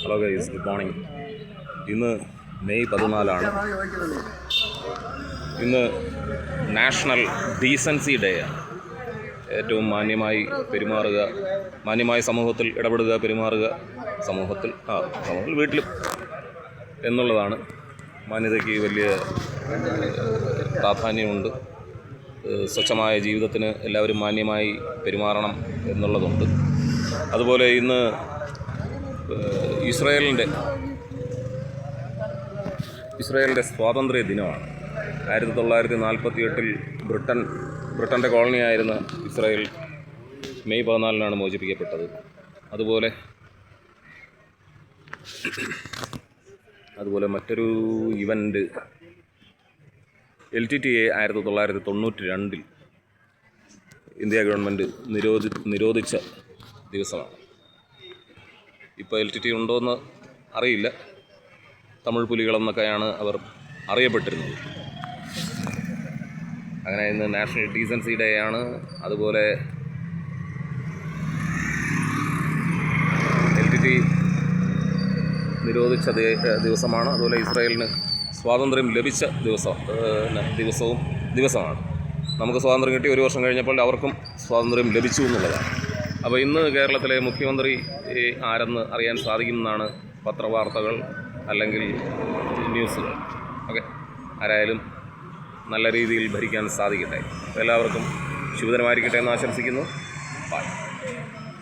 Hello guys, good morning. ഇന്ന് May 14 ഇന്ന് national decency day ആണ്. ഏറ്റവും മാന്യമായി പെരുമാറുക, മാന്യമായി സമൂഹത്തിൽ ഇടപെടുക, പെരുമാറുക, സമൂഹത്തിൽ വീട്ടിലും എന്നുള്ളതാണ്. മാന്യതയ്ക്ക് വലിയ പ്രാധാന്യമുണ്ട്. സ്വച്ഛമായ ജീവിതത്തിന് എല്ലാവരും മാന്യമായി പെരുമാറണം എന്നുള്ളതുണ്ട്. അതുപോലെ ഇന്ന് ഇസ്രായേലിൻ്റെ സ്വാതന്ത്ര്യ ദിനമാണ്. 1948 ബ്രിട്ടൻ്റെ കോളനിയായിരുന്ന ഇസ്രായേൽ മെയ് 14 മോചിപ്പിക്കപ്പെട്ടത്. അതുപോലെ മറ്റൊരു ഇവൻ്റ് LTTE 1992 ഇന്ത്യ ഗവൺമെൻറ് നിരോധിച്ച ദിവസമാണ്. ഇപ്പോൾ LTTE ഉണ്ടോയെന്ന് അറിയില്ല. തമിഴ് പുലികളെന്നൊക്കെയാണ് അവർ അറിയപ്പെട്ടിരുന്നത്. അങ്ങനെ ഇന്ന് നാഷണൽ ഡീസൻസി ഡേ ആണ്. അതുപോലെ LTTE നിരോധിച്ച ദിവസമാണ്. അതുപോലെ ഇസ്രായേലിന് സ്വാതന്ത്ര്യം ലഭിച്ച ദിവസമാണ്. നമുക്ക് സ്വാതന്ത്ര്യം കിട്ടി 1 വർഷം കഴിഞ്ഞപ്പോൾ അവർക്കും സ്വാതന്ത്ര്യം ലഭിച്ചു എന്നുള്ളതാണ്. അപ്പോൾ ഇന്ന് കേരളത്തിലെ മുഖ്യമന്ത്രി ആരെന്ന് അറിയാൻ സാധിക്കുമെന്നാണ് പത്രവാർത്തകൾ അല്ലെങ്കിൽ ന്യൂസുകൾ. ഓക്കെ, ആരായാലും നല്ല രീതിയിൽ ഭരിക്കാൻ സാധിക്കട്ടെ. എല്ലാവർക്കും ശുഭദിനമായിരിക്കട്ടെ എന്ന് ആശംസിക്കുന്നു. ബൈ.